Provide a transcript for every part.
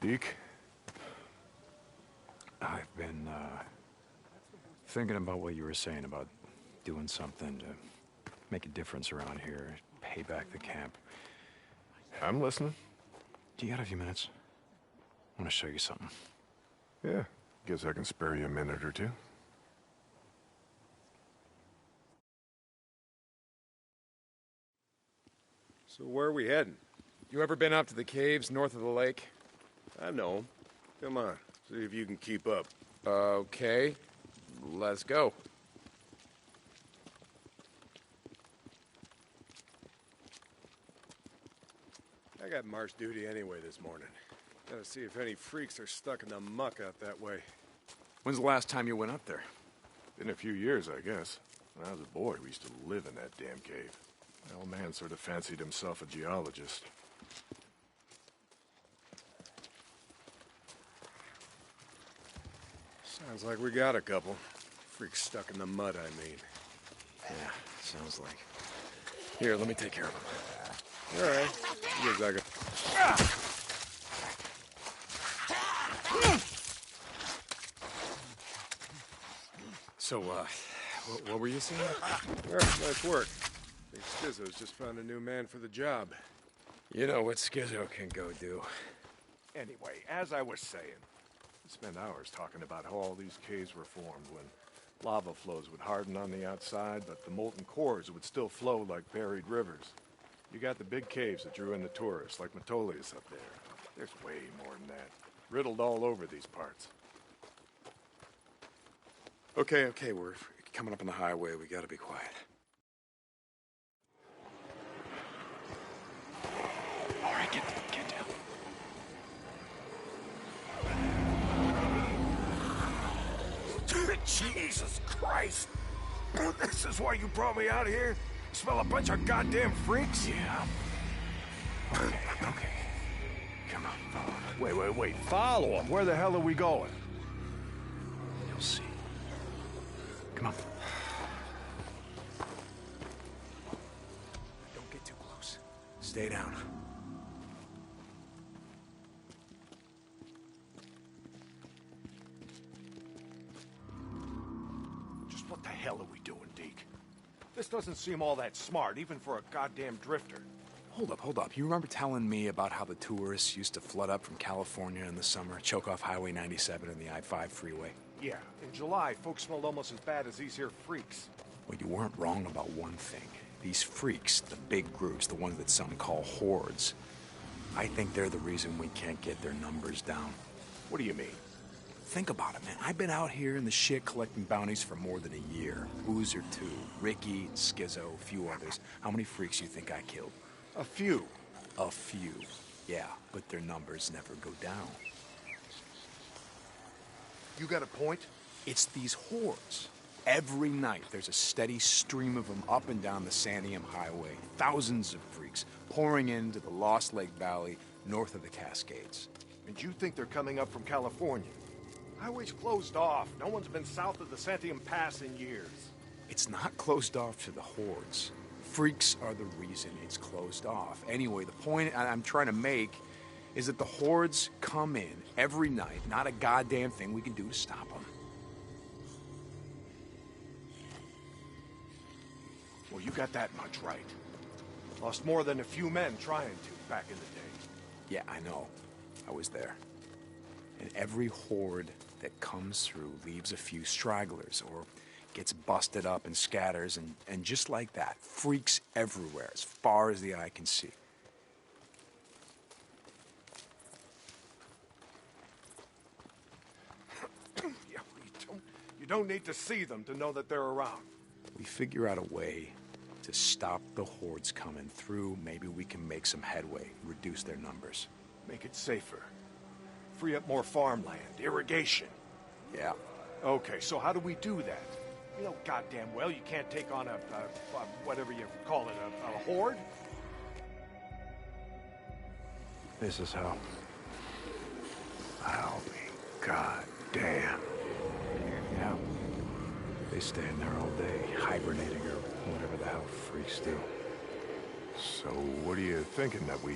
Deke? I've been, thinking about what you were saying about doing something to make a difference around here, pay back the camp. I'm listening. Do you got a few minutes? I want to show you something. Yeah, guess I can spare you a minute or two. So where are we heading? You ever been up to the caves north of the lake? I know 'em. Come on, see if you can keep up. Okay, let's go. I got march duty anyway this morning. Gotta see if any freaks are stuck in the muck out that way. When's the last time you went up there? Been a few years, I guess. When I was a boy, we used to live in that damn cave. My old man sort of fancied himself a geologist. Sounds like we got a couple. Freaks stuck in the mud, I mean. Yeah, sounds like. Here, let me take care of them. All right. Give a second. So, what were you saying? Well, nice work. I think Skizzo's just found a new man for the job. You know what Skizzo can go do. Anyway, as I was saying, we spent hours talking about how all these caves were formed when lava flows would harden on the outside, but the molten cores would still flow like buried rivers. You got the big caves that drew in the tourists, like Metolius up there. There's way more than that. Riddled all over these parts. Okay, we're coming up on the highway. We gotta be quiet. All right, get down. Jesus Christ! This is why you brought me out here? Smell a bunch of goddamn freaks? Yeah. Okay. Come on, follow me. Wait. Follow him. Where the hell are we going? You'll see. Come on. Don't get too close. Stay down. Just what the hell are we doing, Deke? This doesn't seem all that smart, even for a goddamn drifter. Hold up. You remember telling me about how the tourists used to flood up from California in the summer, choke off Highway 97 and the I-5 freeway? Yeah, in July, folks smelled almost as bad as these here freaks. Well, you weren't wrong about one thing. These freaks, the big groups, the ones that some call hordes, I think they're the reason we can't get their numbers down. What do you mean? Think about it, man. I've been out here in the shit collecting bounties for more than a year. Boozer, too. Ricky, Skizzo, a few others. How many freaks you think I killed? A few. A few. Yeah, but their numbers never go down. You got a point? It's these hordes. Every night, there's a steady stream of them up and down the Santiam Highway. Thousands of freaks pouring into the Lost Lake Valley north of the Cascades. And you think they're coming up from California? Highway's closed off. No one's been south of the Santiam Pass in years. It's not closed off to the hordes. Freaks are the reason it's closed off. Anyway, the point I'm trying to make is that the hordes come in every night. Not a goddamn thing we can do to stop them. Well, you got that much right. Lost more than a few men trying to back in the day. Yeah, I know. I was there. And every horde that comes through leaves a few stragglers or gets busted up and scatters, and just like that, freaks everywhere as far as the eye can see. Yeah, you don't need to see them to know that they're around. We figure out a way to stop the hordes coming through. Maybe we can make some headway, reduce their numbers. Make it safer. Free up more farmland, irrigation. Yeah. Okay, so how do we do that? You know goddamn well you can't take on a whatever you call it, a horde? This is how. I'll be goddamn. Yeah. They stay in there all day, hibernating or whatever the hell freaks do. So what are you thinking that we...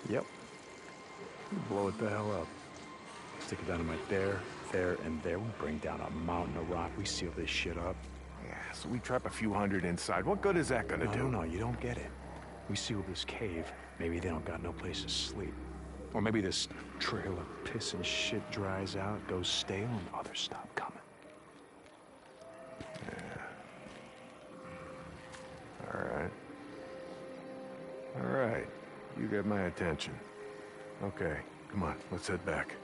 Yep. Blow it the hell up. Stick a dynamite there, and there. We bring down a mountain of rock. We seal this shit up. Yeah, so we trap a few hundred inside. What good is that gonna do? No, you don't get it. We seal this cave. Maybe they don't got no place to sleep. Or maybe this trail of piss and shit dries out, goes stale, and others stop coming. All right. You get my attention. Okay, come on, let's head back.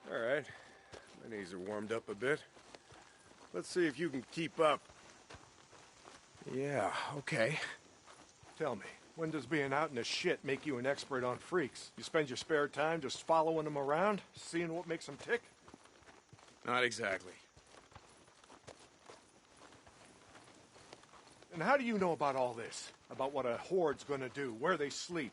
All right. My knees are warmed up a bit. Let's see if you can keep up. Yeah, okay. Tell me, when does being out in the shit make you an expert on freaks? You spend your spare time just following them around, seeing what makes them tick? Not exactly. And how do you know about all this? About what a horde's gonna do, where they sleep?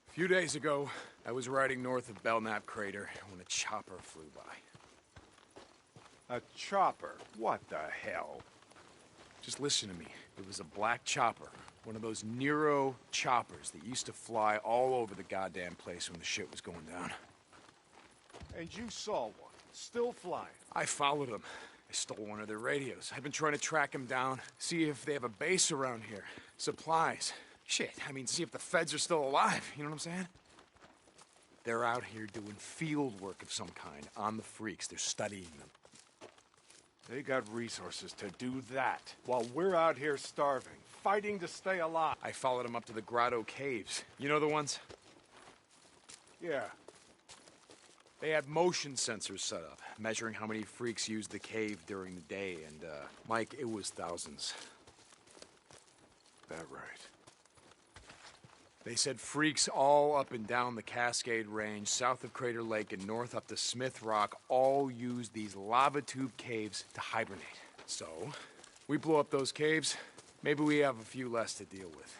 A few days ago, I was riding north of Belknap Crater when a chopper flew by. A chopper? What the hell? Just listen to me. It was a black chopper. One of those Nero choppers that used to fly all over the goddamn place when the shit was going down. And you saw one, still flying. I followed them. I stole one of their radios. I've been trying to track them down, see if they have a base around here. Supplies. Shit, I mean, see if the feds are still alive. You know what I'm saying? They're out here doing field work of some kind on the freaks. They're studying them. They got resources to do that, while we're out here starving, fighting to stay alive. I followed them up to the Grotto Caves. You know the ones? Yeah. They had motion sensors set up, measuring how many freaks used the cave during the day, and, Mike, it was thousands. That right. They said freaks all up and down the Cascade Range, south of Crater Lake and north up to Smith Rock, all used these lava tube caves to hibernate. So, we blow up those caves, maybe we have a few less to deal with.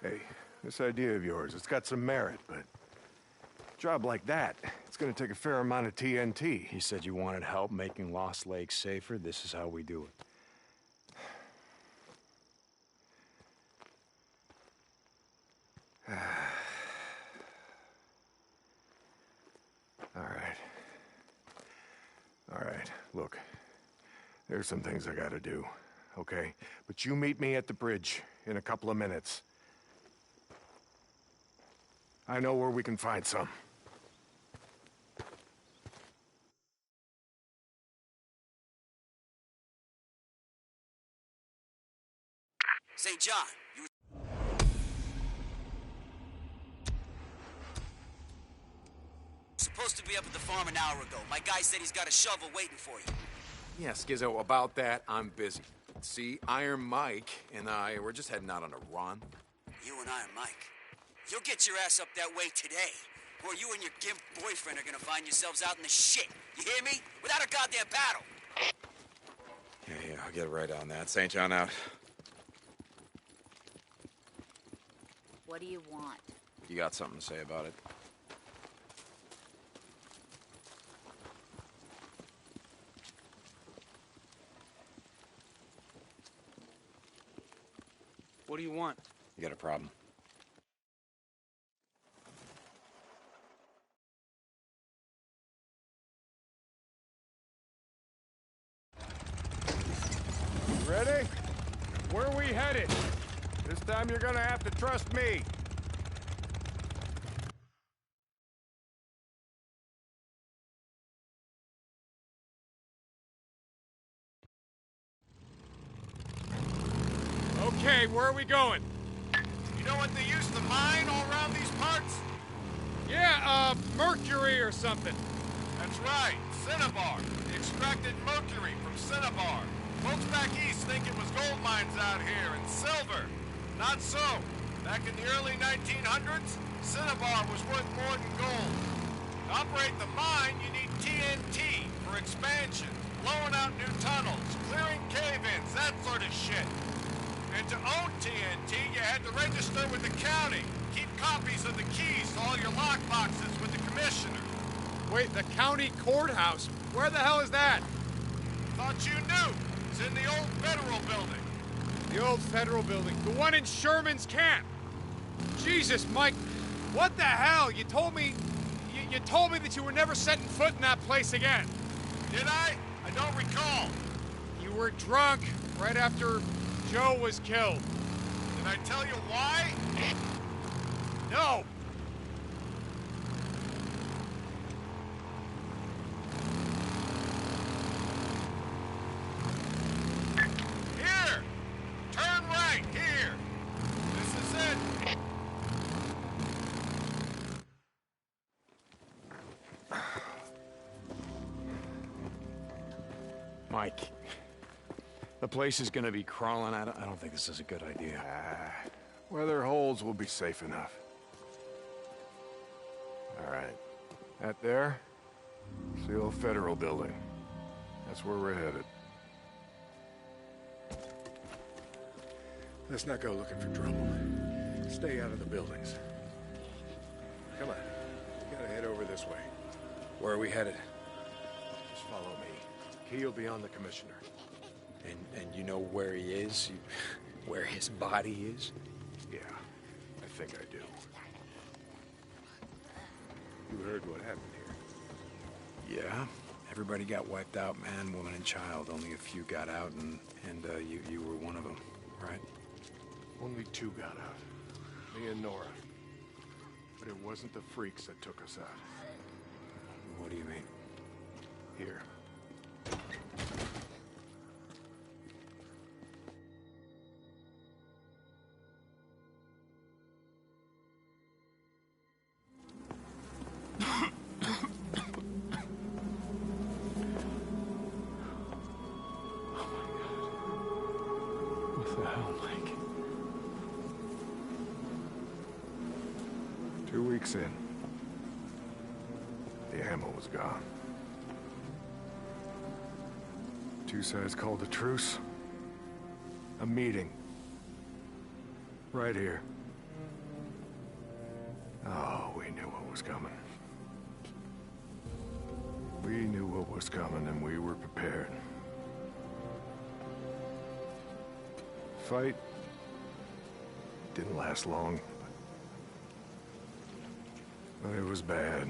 Hey, this idea of yours, it's got some merit, but a job like that, it's gonna take a fair amount of TNT. He said you wanted help making Lost Lake safer. This is how we do it. All right, look. There's some things I gotta do, okay? But you meet me at the bridge in a couple of minutes. I know where we can find some. St. John, you were supposed to be up at the farm an hour ago. My guy said he's got a shovel waiting for you. Yeah, Skizzo, about that, I'm busy. See, Iron Mike and I, we're just heading out on a run. You and Iron Mike. You'll get your ass up that way today, or you and your gimp boyfriend are gonna find yourselves out in the shit. You hear me? Without a goddamn paddle. Yeah, I'll get right on that. St. John out. What do you want? You got something to say about it? What do you want? You got a problem? Ready? Where are we headed? This time you're gonna have to trust me. Okay, where are we going? You know what they used to mine all around these parts? Yeah, mercury or something. That's right, cinnabar. They extracted mercury from cinnabar. Folks back east think it was gold mines out here and silver. Not so. Back in the early 1900s, cinnabar was worth more than gold. To operate the mine, you need TNT for expansion, blowing out new tunnels, clearing cave-ins, that sort of shit. And to own TNT, you had to register with the county, keep copies of the keys to all your lockboxes with the commissioner. Wait, the county courthouse? Where the hell is that? Thought you knew. It's in the old federal building. The old federal building. The one in Sherman's camp. Jesus, Mike. What the hell? You told me... You told me that you were never setting foot in that place again. Did I? I don't recall. You were drunk right after Joe was killed. Did I tell you why? No! Here! Turn right, here! This is it! Mike, the place is gonna be crawling. I don't think this is a good idea. Weather holds, we'll be safe enough. All right. That there? It's the old federal building. That's where we're headed. Let's not go looking for trouble. Stay out of the buildings. Come on. We gotta head over this way. Where are we headed? Just follow me. Key will be on the commissioner. And you know where he is? Where his body is? Yeah, I think I do. You heard what happened here. Yeah. Everybody got wiped out, man, woman, and child. Only a few got out, and you were one of them, right? Only 2 got out. Me and Nora. But it wasn't the freaks that took us out. What do you mean? Here. What the hell, Mike? 2 weeks in. The ammo was gone. 2 sides called a truce. A meeting. Right here. Oh, we knew what was coming. We knew what was coming, and we were prepared. Fight didn't last long, but it was bad.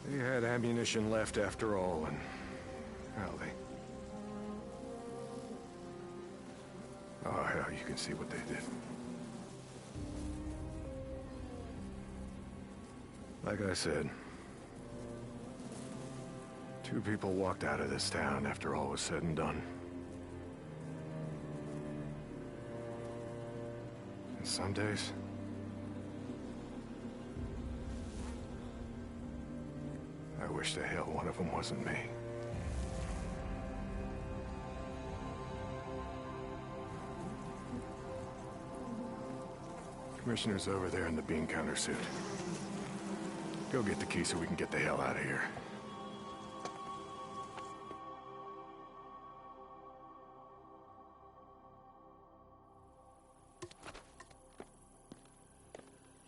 They had ammunition left after all, and hell, oh, hell, you can see what they did. Like I said, 2 people walked out of this town after all was said and done. And some days, I wish the hell one of them wasn't me. Commissioner's over there in the bean counter suit. Go get the key so we can get the hell out of here.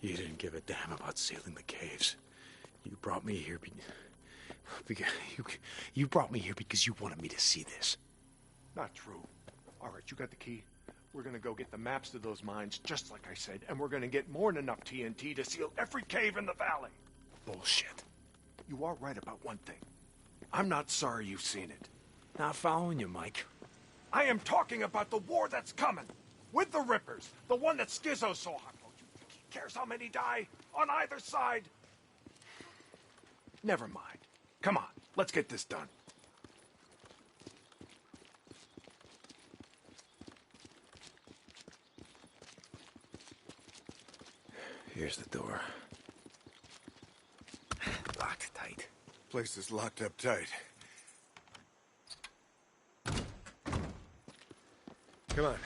You didn't give a damn about sealing the caves. You brought me here because you brought me here because you wanted me to see this. Not true. All right, you got the key. We're gonna go get the maps to those mines, just like I said, and we're gonna get more than enough TNT to seal every cave in the valley. Bullshit. You are right about one thing. I'm not sorry you've seen it. Not following you, Mike. I am talking about the war that's coming. With the Rippers. The one that Skizzo saw. You think he cares how many die? On either side? Never mind. Come on, let's get this done. Here's the door. Locked tight. Place is locked up tight. Come on.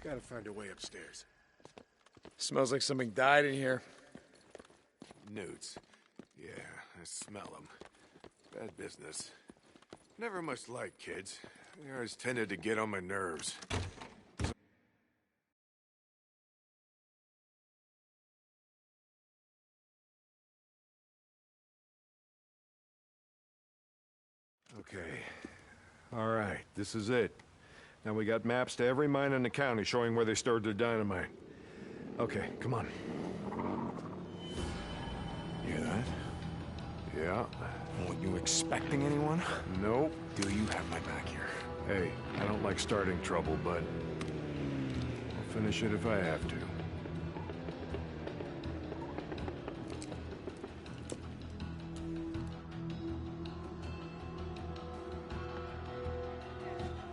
Gotta find a way upstairs. Smells like something died in here. Newts. Yeah, I smell them. Bad business. Never much liked kids. They always tended to get on my nerves. Okay. All right, this is it. Now we got maps to every mine in the county showing where they stored their dynamite. Okay, come on. You hear that? Yeah. Weren't you expecting anyone? Nope. Do you have my back here? Hey, I don't like starting trouble, but I'll finish it if I have to.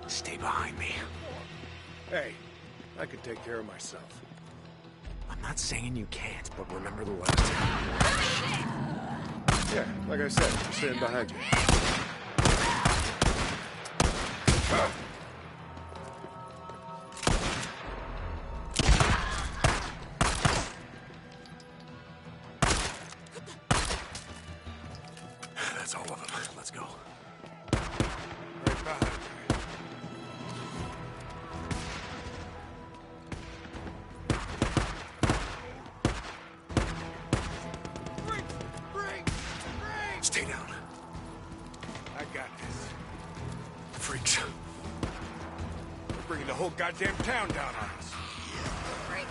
Stay behind me. Hey, I could take care of myself. I'm not saying you can't, but remember the last time. Yeah, like I said, I'm standing behind you. That's all of them. Let's go. Right behind you. Stay down. I got this. Freaks. We're bringing the whole goddamn town down on us. Right.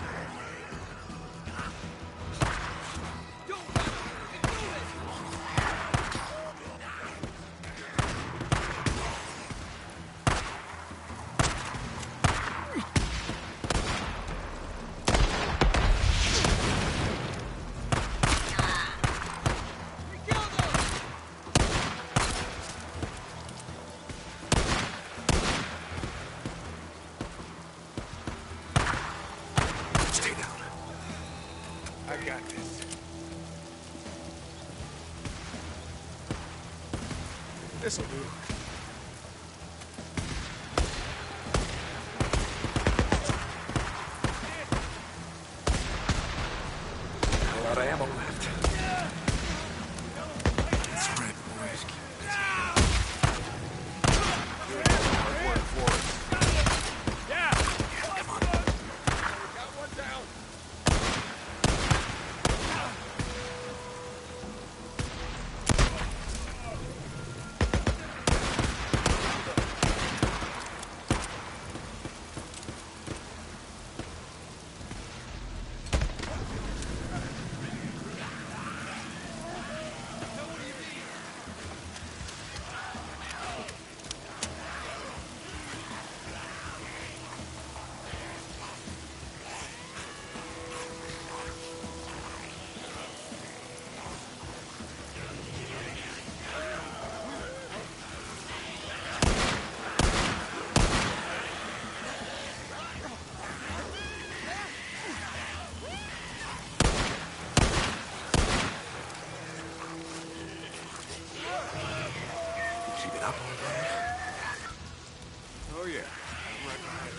Stay down. I got this. This'll do. A lot of ammo left. That's right, boys. Hard work for us. Yeah! Come on. Got one down. Keep it up, old man. Oh yeah. Right behind you.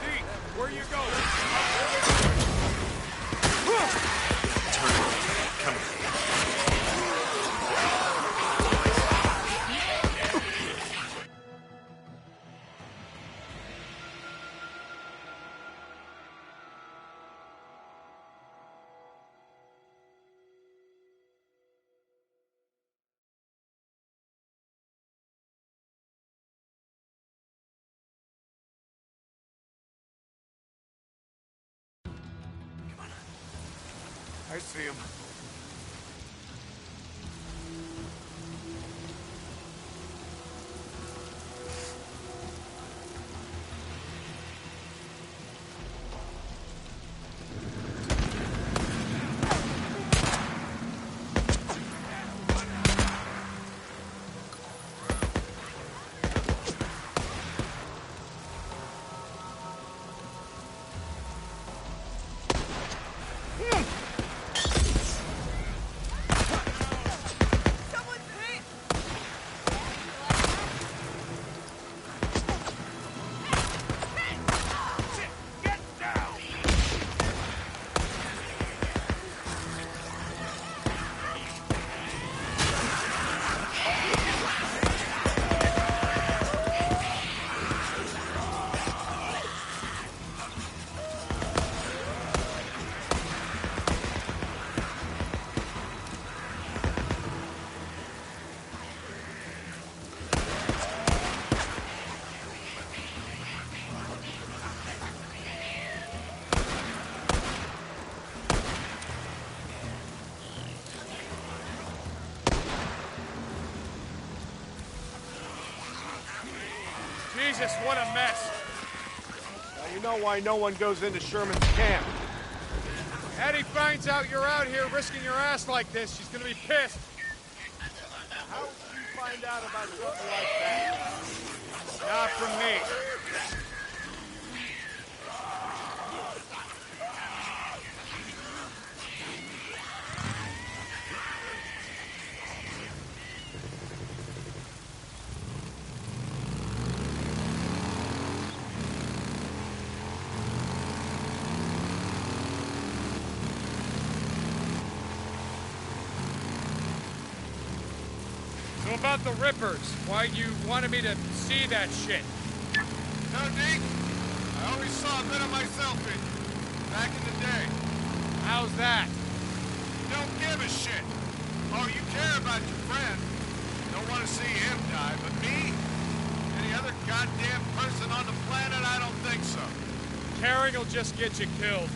Deke, where you going? I see him. Jesus, what a mess. Now you know why no one goes into Sherman's camp. Eddie finds out you're out here risking your ass like this, she's gonna be pissed. How would you find out about something like that? Not from me. So about the Rippers, why you wanted me to see that shit? No, Deke. I always saw a bit of myself in you. Back in the day. How's that? You don't give a shit. Oh, you care about your friend. You don't want to see him die, but me? Any other goddamn person on the planet? I don't think so. Caring will just get you killed.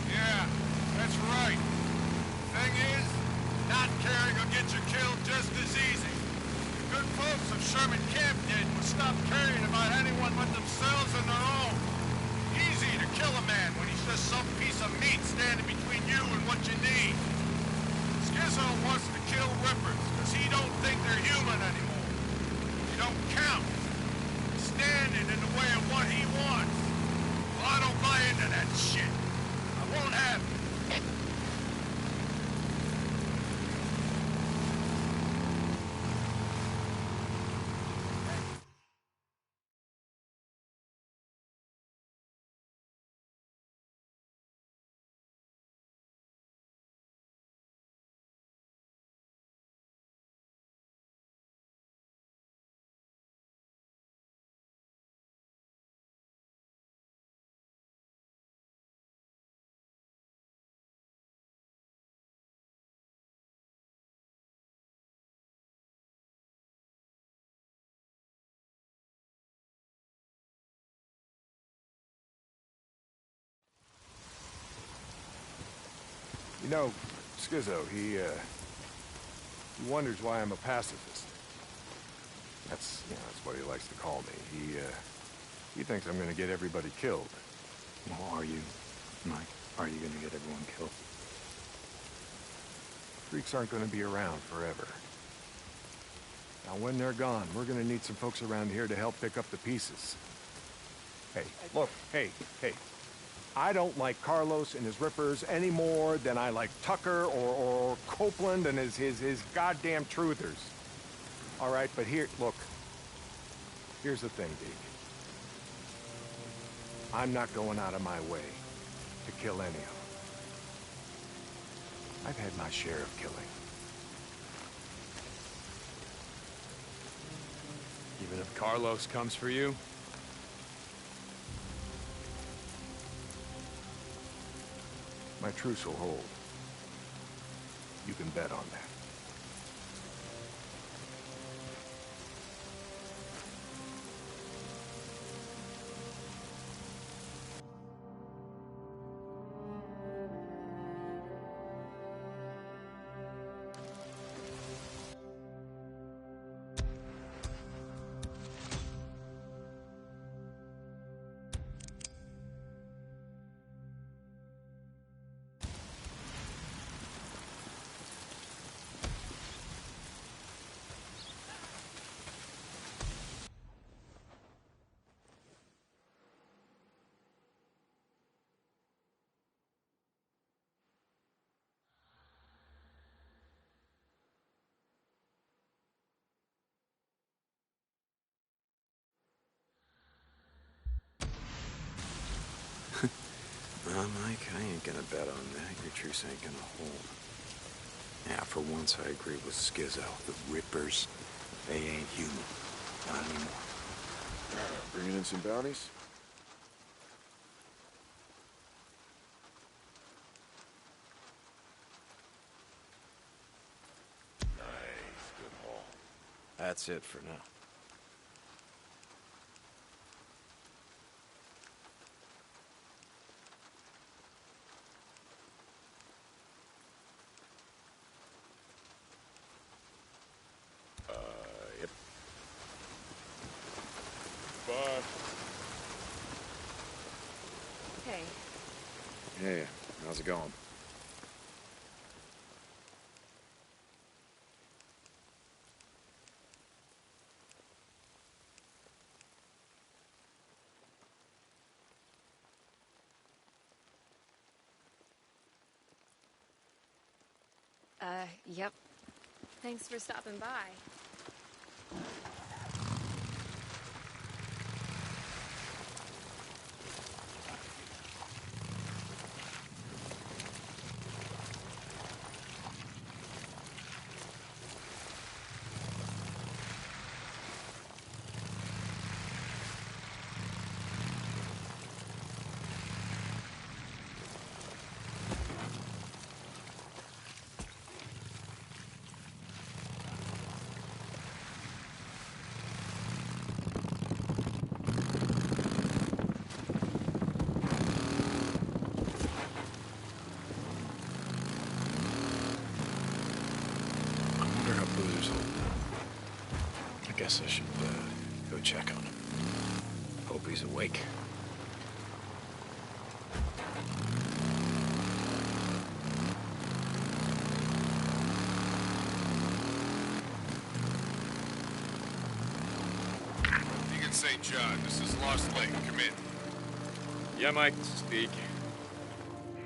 Yeah, that's right. Thing is, not caring will get you killed just as easy. The good folks of Sherman Camp did was stop caring about anyone but themselves and their own. Easy to kill a man when he's just some piece of meat standing between you and what you need. Skizzo wants to kill Rippers because he don't think they're human anymore. You don't count. Standing in the way of what he wants. Well, I don't buy into that shit. I won't have it. You know, Skizzo, he wonders why I'm a pacifist. That's what he likes to call me. He thinks I'm gonna get everybody killed. Well, are you, Mike? Are you gonna get everyone killed? Freaks aren't gonna be around forever. Now, when they're gone, we're gonna need some folks around here to help pick up the pieces. Hey, look, hey. I don't like Carlos and his Rippers any more than I like Tucker or Copeland and his goddamn truthers. All right, but look. Here's the thing, Deke. I'm not going out of my way to kill any of them. I've had my share of killing. Even if Carlos comes for you? My truce will hold. You can bet on that. Mike, I ain't gonna bet on that. Your truce ain't gonna hold. Yeah, for once I agree with Skizzo. The Rippers, they ain't human. Not anymore. Bringing in some bounties? Nice, good haul. That's it for now. Yep. Bye. Hey. Hey, how's it going? Yep. Thanks for stopping by. I guess I should go check on him. Hope he's awake. Deacon St. John, this is Lost Lake. Come in. Yeah, Mike, speak.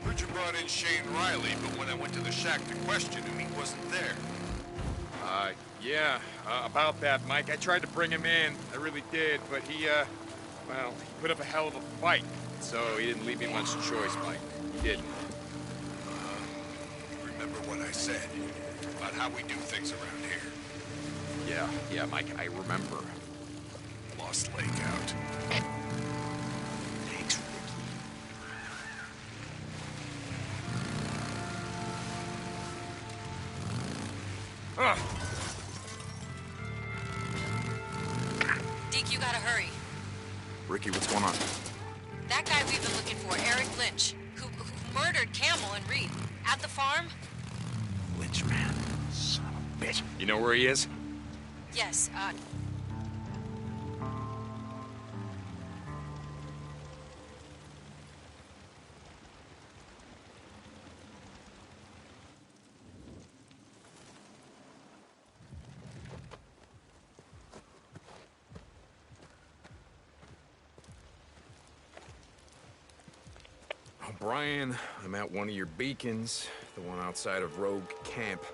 Heard you brought in Shane Riley, but when I went to the shack to question him, he wasn't there. Yeah, about that, Mike. I tried to bring him in. I really did, but he put up a hell of a fight. So he didn't leave me much choice, Mike. He didn't. Remember what I said about how we do things around here? Yeah, Mike, I remember. Lost Lake out. Thanks, Ricky. Deke, you gotta hurry. Ricky, what's going on? That guy we've been looking for, Eric Lynch, who murdered Campbell and Reed at the farm? Lynch, man. Son of a bitch. You know where he is? Yes, Brian, I'm at one of your beacons, the one outside of Rogue Camp.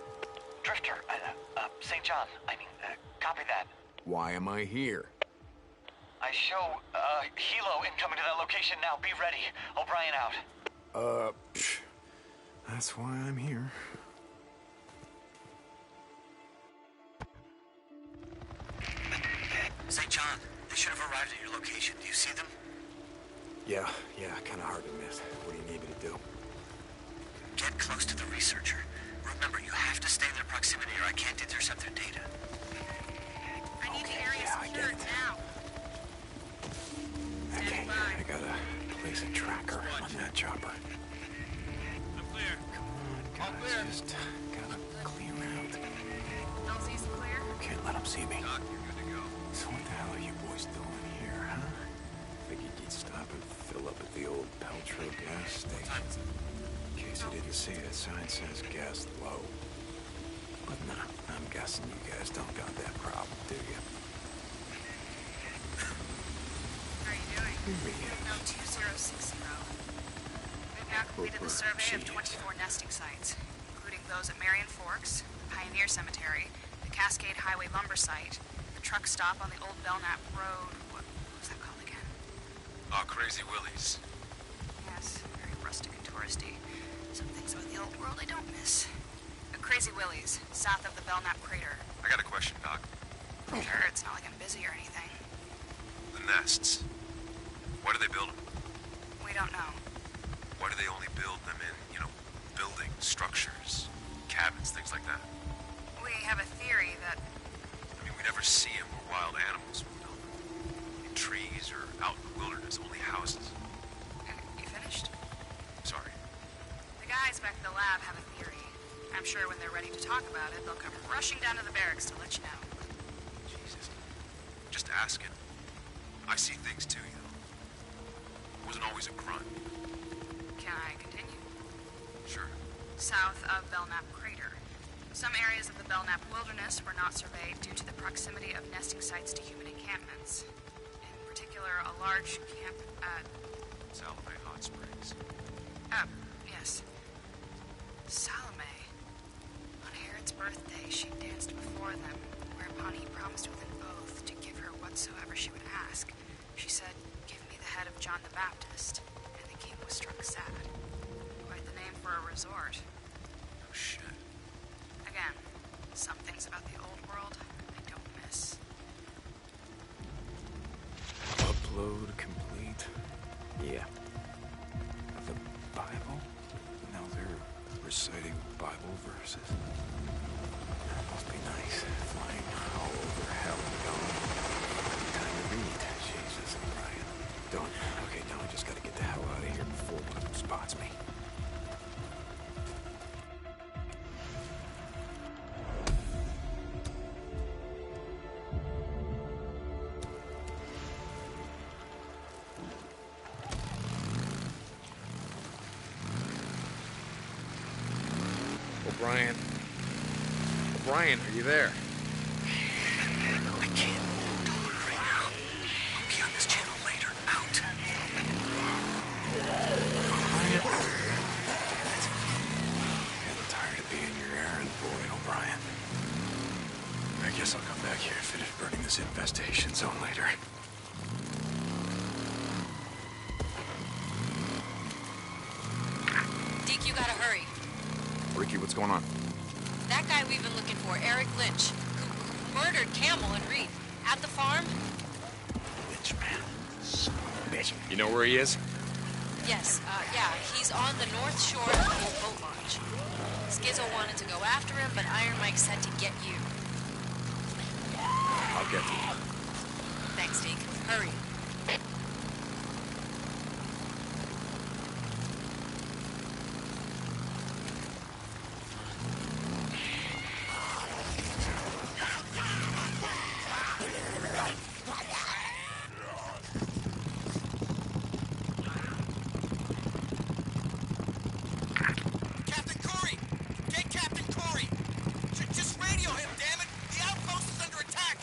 Drifter, St. John, copy that. Why am I here? I show, helo incoming to that location now. Be ready. O'Brien out. That's why I'm here. St. John, they should have arrived at your location. Do you see them? Yeah, kind of hard to miss. What do you need me to do? Get close to the researcher. Remember, you have to stay in their proximity or I can't intercept their data. I need the area secured now. Okay, I gotta place a tracker on that chopper. I'm clear. Come on, guys, just gotta clear out. LZ's clear? Can't let them see me. Doc, you're good to go. So what the hell are you boys doing here, huh? Figured you'd stop and fill up at the old Peltro gas station. In case you didn't see, that sign says gas low. But nah, I'm guessing you guys don't got that problem, do you? How are you doing? No 2060. We've now completed the survey of 24 nesting sites, including those at Marion Forks, the Pioneer Cemetery, the Cascade Highway lumber site, the truck stop on the old Belknap Road. What was that called again? Oh, Crazy Willie's. Yes, very rustic and touristy. Some things about the old world I don't miss. Crazy Willie's, south of the Belknap crater. I got a question, Doc. Sure, it's not like I'm busy or anything. The nests. Why do they build them? We don't know. Why do they only build them in, buildings, structures, cabins, things like that? We have a theory that... We never see them where wild animals would build them. In trees or out in the wilderness, only houses. You finished? Sorry. The guys back at the lab have a theory. I'm sure when they're ready to talk about it, they'll come rushing down to the barracks to let you know. Jesus. Just asking. I see things too, you know. Wasn't always a crime. Can I continue? Sure. South of Belknap Crater. Some areas of the Belknap Wilderness were not surveyed due to the proximity of nesting sites to human encampments. In particular, a large camp at... Salome Hot Springs. Yes. Salome. On Herod's birthday, she danced before them, whereupon he promised with an oath to give her whatsoever she would ask. She said, "Give me the head of John the Baptist," and the king was struck sad. Quite the name for a resort. Oh, shit. Again, some things about the old world I don't miss. Upload complete. Yeah. The Bible? Now they're reciting Bible verses. That must be nice. Flying all over hell and gone. Time to read. Jesus, Brian. Don't. Okay, now I just gotta get the hell out of here before one of them spots me. O'Brien. O'Brien, are you there? I can't do it right now. I'll be on this channel later. Out. I'm tired of being your errand boy, O'Brien. I guess I'll come back here and finish burning this infestation zone later. Deke, you gotta hurry. Ricky, what's going on? That guy we've been looking for, Eric Lynch, who murdered Camel and Reed at the farm. Bitch, man. Son of a bitch. You know where he is? Yes, yeah, he's on the north shore of the old boat launch. Skizzo wanted to go after him, but Iron Mike said to get you. I'll get to him. Thanks, Deke. Hurry. Captain Corey! Get Captain Corey! Just radio him, damn it! The outpost is under attack!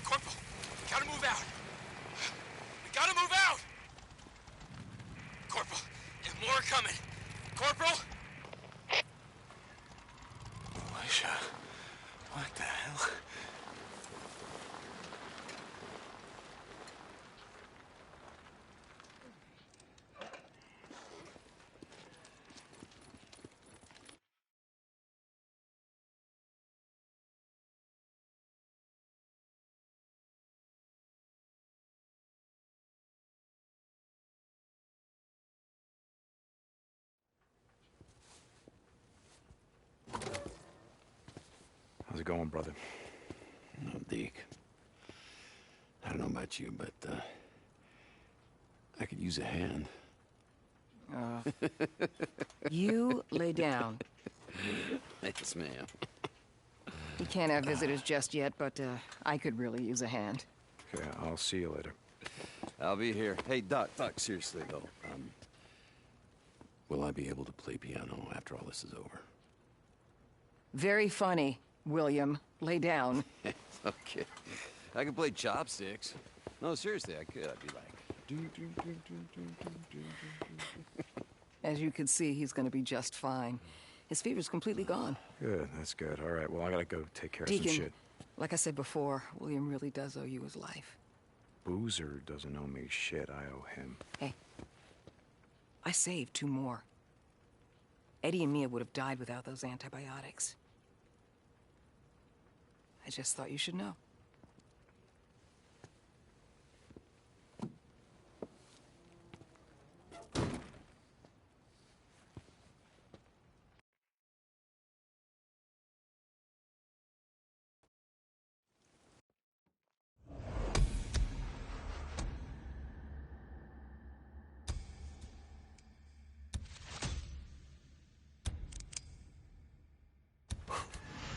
Corporal, we gotta move out. We gotta move out! Corporal, there's more coming. Corporal? Alicia, what the hell? How's it going, brother? No, Deke. I don't know about you, but, I could use a hand. You lay down. Thanks, ma'am. We can't have visitors just yet, but I could really use a hand. Okay, I'll see you later. I'll be here. Hey, Doc, seriously, though. Will I be able to play piano after all this is over? Very funny, William. Lay down. Okay. I can play chopsticks. No, seriously, I could. I'd be like... As you can see, he's going to be just fine. His fever's completely gone. Good, that's good. All right, well, I gotta go take care of Deacon, some shit. like I said before, William really does owe you his life. Boozer doesn't owe me shit. I owe him. Hey, I saved 2 more. Eddie and Mia would have died without those antibiotics. I just thought you should know.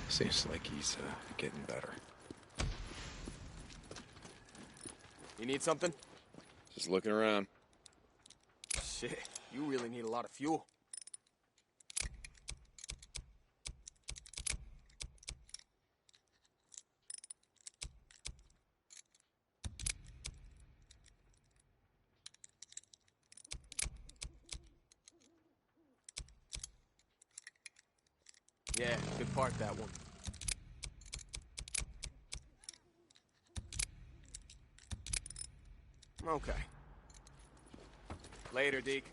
Seems like he's getting better. You need something? Just looking around. Shit, you really need a lot of fuel. Yeah, good part, that one. Okay. Later, Deke.